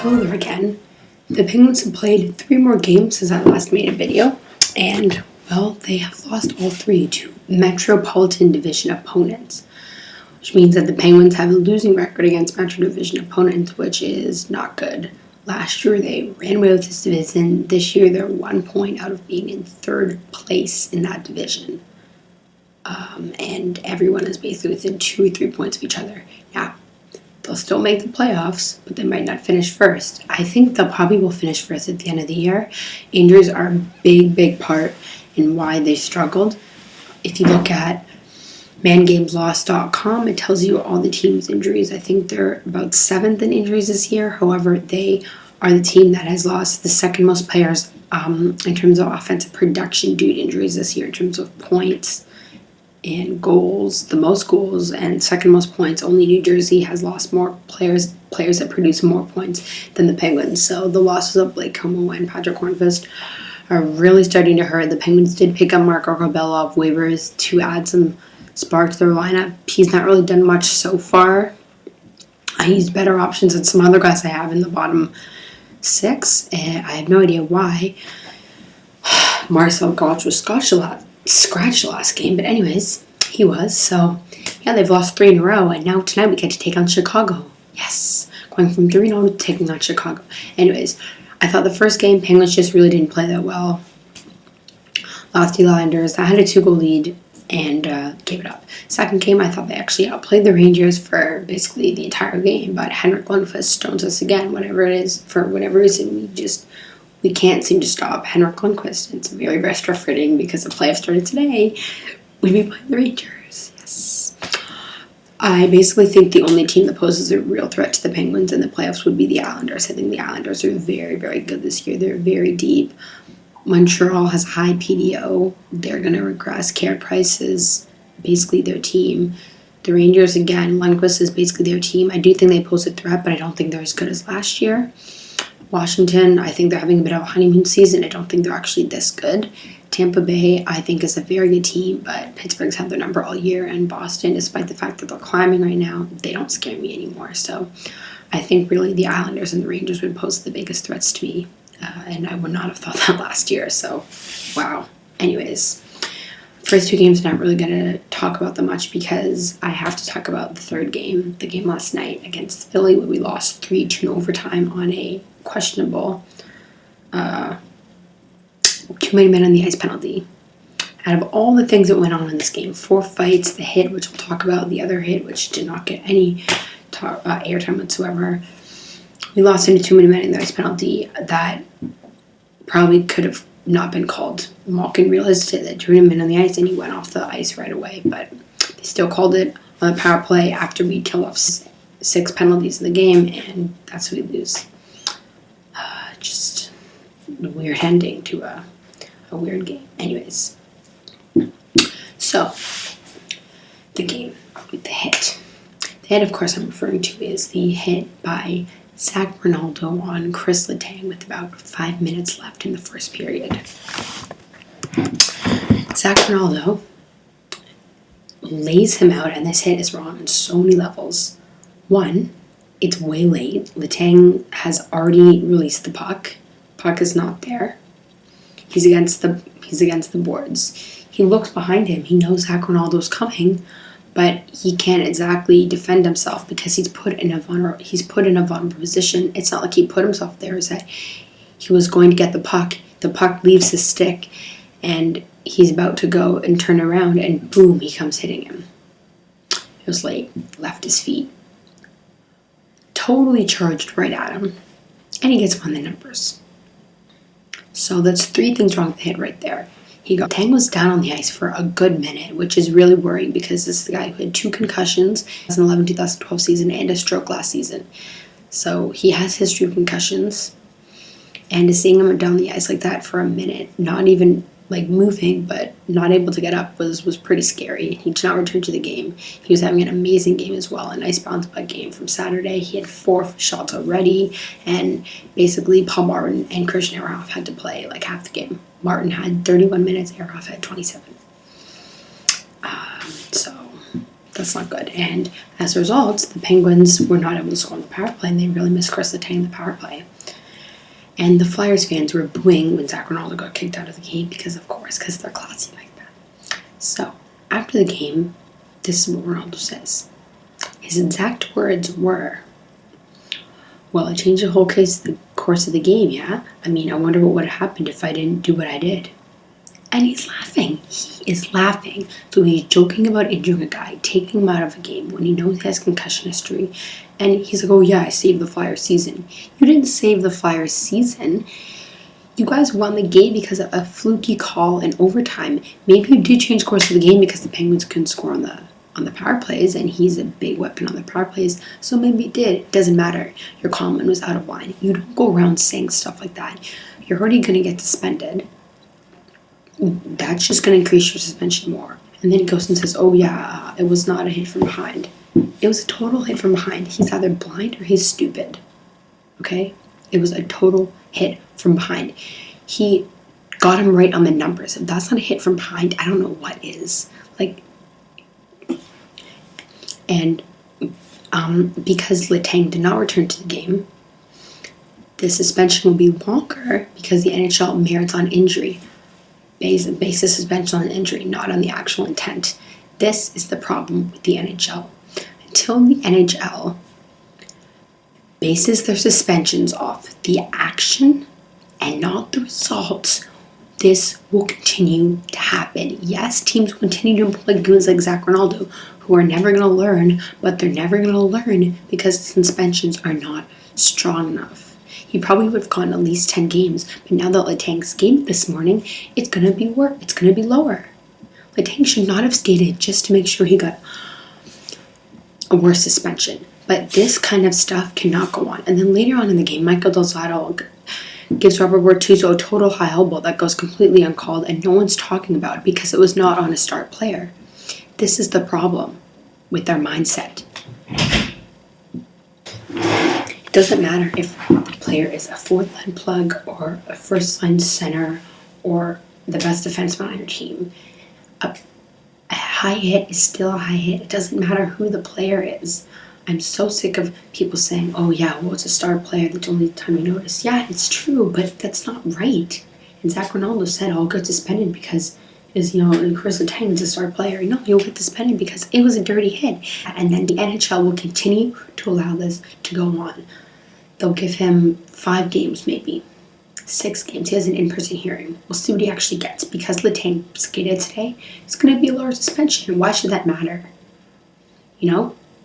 Hello there again. The Penguins have played 3 more games since I last made a video, and, well, they have lost all 3 to Metropolitan Division opponents, which means that the Penguins have a losing record against Metro Division opponents, which is not good. Last year they ran away with this division. This year they're 1 point out of being in 3rd place in that division. And everyone is basically within 2 or 3 points of each other. Now, they'll still make the playoffs, but they might not finish first. I think they'll probably will finish first at the end of the year. Injuries are a big part in why they struggled. If you look at mangameslost.com, it tells you all the team's injuries. I think they're about 7th in injuries this year. However, they are the team that has lost the second most players in terms of offensive production due to injuries this year, in terms of points and goals, the most goals and second most points. Only New Jersey has lost more players that produce more points than the Penguins. So the losses of Blake Como and Patrick Hornqvist are really starting to hurt. The Penguins did pick up Marco Corbello off waivers to add some spark to their lineup. He's not really done much so far. I used better options than some other guys I have in the bottom 6, and I have no idea why. Marcel Gottsch was scratched last game, but anyways, he was. So, yeah, they've lost 3 in a row, and now tonight we get to take on Chicago. Yes, going from 3-0 to taking on Chicago. Anyways, I thought the first game, Penguins just really didn't play that well. Lost to the Islanders. I had a 2-goal lead and gave it up. Second game, I thought they actually outplayed the Rangers for basically the entire game, but Henrik Lundqvist stones us again. Whatever it is, for whatever reason, we can't seem to stop Henrik Lundqvist. It's very frustrating because the playoffs started today. We'd be playing the Rangers. Yes. I basically think the only team that poses a real threat to the Penguins in the playoffs would be the Islanders. I think the Islanders are very good this year. They're very deep. Montreal has high PDO. They're going to regress. Carey Price is basically their team. The Rangers, again, Lundqvist is basically their team. I do think they pose a threat, but I don't think they're as good as last year. Washington, I think they're having a bit of a honeymoon season. I don't think they're actually this good. Tampa Bay, I think, is a very good team, but Pittsburgh's had their number all year. And Boston, despite the fact that they're climbing right now, they don't scare me anymore. So I think really the Islanders and the Rangers would pose the biggest threats to me. And I would not have thought that last year. So, wow. Anyways, first 2 games, I'm not really going to talk about them much because I have to talk about the third game, the game last night against Philly, where we lost 3-2 in overtime on a questionable too many men on the ice penalty. Out of all the things that went on in this game, 4 fights, the hit, which we'll talk about, the other hit, which did not get any airtime whatsoever, we lost into too many men in the ice penalty that probably could have not been called. Malkin realized that too many men on the ice, and he went off the ice right away, but they still called it on the power play after we killed off 6 penalties in the game, and that's what we lose. Just a weird ending to a weird game. Anyways, so the game with the hit. The hit, of course, I'm referring to is the hit by Zach Rinaldo on Chris Letang with about 5 minutes left in the first period. Zach Rinaldo lays him out, and this hit is wrong on so many levels. One, it's way late. Letang has already released the puck. Puck is not there. He's against the boards. He looks behind him. He knows Zach Rinaldo's coming, but he can't exactly defend himself because he's put in a vulnerable position. It's not like he put himself there. It's that he was going to get the puck. The puck leaves his stick, and he's about to go and turn around, and boom, he comes hitting him. It was late. Left his feet. Totally charged right at him, and he gets 1 of the numbers. So that's 3 things wrong with the hit right there. Tang was down on the ice for a good minute, which is really worrying because this is the guy who had 2 concussions in the 2011-2012 season and a stroke last season. So he has history of concussions, and seeing him down the ice like that for a minute, not even like moving, but not able to get up was pretty scary. He did not return to the game. He was having an amazing game as well, a nice bounce back game from Saturday. He had 4 shots already, and basically Paul Martin and Christian Ehrhoff had to play like half the game. Martin had 31 minutes, Ehrhoff had 27. So That's not good. And as a result, the Penguins were not able to score on the power play, and they really missed Chris Letang in the power play. And the Flyers fans were booing when Zach Ronaldo got kicked out of the game because they're classy like that. So, after the game, this is what Ronaldo says. His exact words were, well, it changed the whole course of the game, yeah? I mean, I wonder what would have happened if I didn't do what I did. And he's laughing. He is laughing. So he's joking about injuring a guy, taking him out of a game when he knows he has concussion history. And he's like, oh yeah, I saved the Flyers season. You didn't save the Flyers season. You guys won the game because of a fluky call in overtime. Maybe you did change the course of the game because the Penguins couldn't score on the power plays, and he's a big weapon on the power plays. So maybe it did. It doesn't matter. Your comment was out of line. You don't go around saying stuff like that. You're already going to get suspended. That's just going to increase your suspension more. And then he goes and says, oh yeah, it was not a hit from behind. It was a total hit from behind. He's either blind or he's stupid. Okay? It was a total hit from behind. He got him right on the numbers. If that's not a hit from behind, I don't know what is. And because Letang did not return to the game, the suspension will be longer because the NHL merits on injury. Bases suspension on injury, not on the actual intent. This is the problem with the NHL. Until the NHL bases their suspensions off the action and not the results, this will continue to happen. Yes, teams will continue to employ goons like Zach Ronaldo, who are never going to learn, but they're never going to learn because the suspensions are not strong enough. He probably would have gotten at least 10 games, but now that Letang skated this morning, it's going to be worse. It's going to be lower. Letang should not have skated just to make sure he got a worse suspension. But this kind of stuff cannot go on. And then later on in the game, Michael Del Zotto gives Robert Bortuzzo a total high elbow that goes completely uncalled, and no one's talking about it because it was not on a star player. This is the problem with their mindset. It doesn't matter if the player is a fourth-line plug or a first-line center or the best defenseman on your team. A high hit is still a high hit. It doesn't matter who the player is. I'm so sick of people saying, oh yeah, well, it's a star player. That's the only time you notice. Yeah, it's true, but that's not right. And Zach Ronaldo said, I'll get suspended because Chris Letang is a star player. No, you'll get suspended because it was a dirty hit. And then the NHL will continue to allow this to go on. They'll give him 5 games, maybe 6 games. He has an in-person hearing. We'll see what he actually gets. Because Letang skated today, it's going to be a lower suspension. Why should that matter?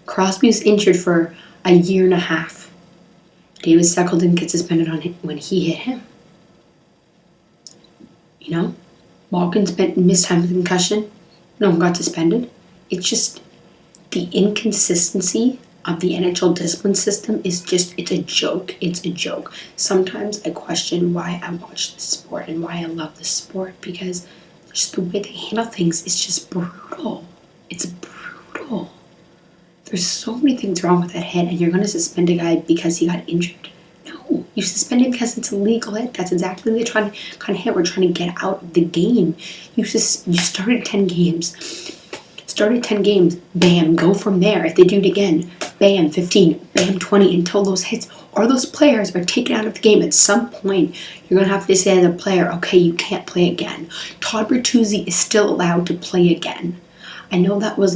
Crosby was injured for a year and a half. David Steckel didn't get suspended on him when he hit him. Malkin's missed time with concussion. No one got suspended. It's just the inconsistency of the NHL discipline system is it's a joke. It's a joke. Sometimes I question why I watch this sport and why I love this sport, because just the way they handle things is just brutal. It's brutal. There's so many things wrong with that hit, and you're going to suspend a guy because he got injured. No, you suspend him because it's a legal hit. That's exactly the kind of hit we're trying to get out of the game. You started 10 games. Bam, go from there. If they do it again, bam, 15, bam, 20, until those hits or those players are taken out of the game. At some point, you're going to have to say to the player, okay, you can't play again. Todd Bertuzzi is still allowed to play again. I know that was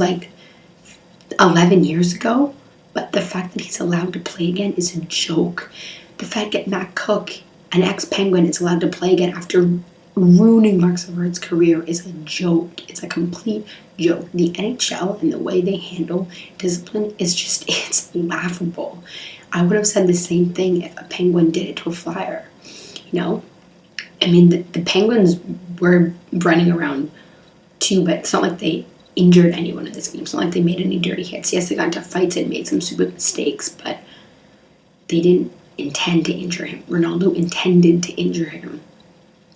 11 years ago, but the fact that he's allowed to play again is a joke. The fact that Matt Cook, an ex-Penguin, is allowed to play again after ruining Mark Savard's career is a joke. It's a complete joke. The NHL and the way they handle discipline is it's laughable. I would have said the same thing if a Penguin did it to a Flyer. The Penguins were running around too, but it's not like they injured anyone in this game. It's not like they made any dirty hits. Yes, they got into fights and made some stupid mistakes, but they didn't intend to injure him. Ronaldo intended to injure him.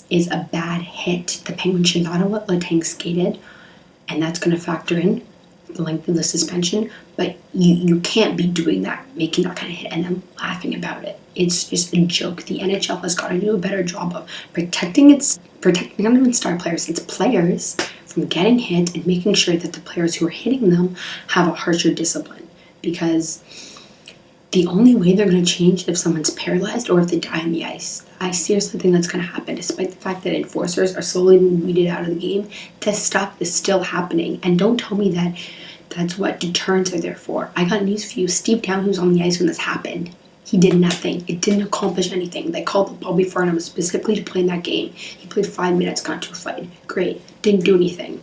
Is a bad hit. The Penguins should not have let Letang skated, and that's going to factor in the length of the suspension, but you can't be doing that, making that kind of hit and then laughing about it. It's just a joke. The NHL has got to do a better job of protecting not even star players, its players, from getting hit and making sure that the players who are hitting them have a harsher discipline. Because the only way they're going to change if someone's paralyzed or if they die on the ice. I seriously think that's going to happen, despite the fact that enforcers are slowly being weeded out of the game. This stuff is still happening. And don't tell me that that's what deterrents are there for. I got news for you. Steve Down, who was on the ice when this happened, he did nothing. It didn't accomplish anything. They called up Bobby Farnham specifically to play in that game. He played 5 minutes, got into a fight. Great. Didn't do anything.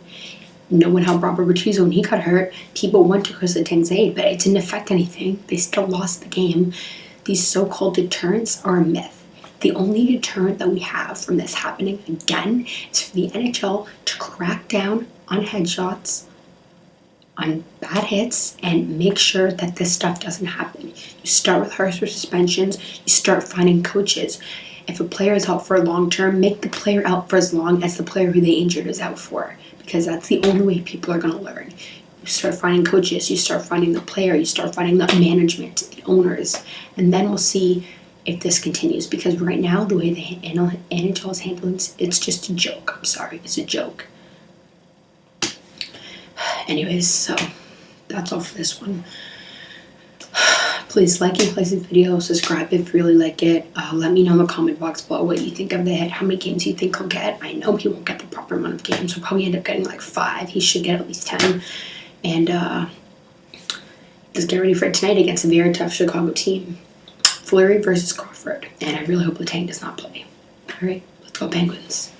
No one helped Robert Bertuzzo when he got hurt. People went to Chris Letang's aid, but it didn't affect anything. They still lost the game. These so-called deterrents are a myth. The only deterrent that we have from this happening again is for the NHL to crack down on headshots, on bad hits, and make sure that this stuff doesn't happen. You start with harsher suspensions. You start finding coaches. If a player is out for a long term, make the player out for as long as the player who they injured is out for. Because that's the only way people are going to learn. You start finding coaches, you start finding the player, you start finding the management, the owners, and then we'll see if this continues. Because right now, the way the NHL is handling it, it's just a joke. I'm sorry, it's a joke. Anyways, so that's all for this one. Please like and play the video, subscribe if you really like it. Let me know in the comment box below what you think of it, how many games you think he'll get. I know he won't get the proper amount of games. He'll probably end up getting like 5. He should get at least 10. And just get ready for tonight against a very tough Chicago team. Fleury versus Crawford. And I really hope Letang does not play. All right, let's go Penguins.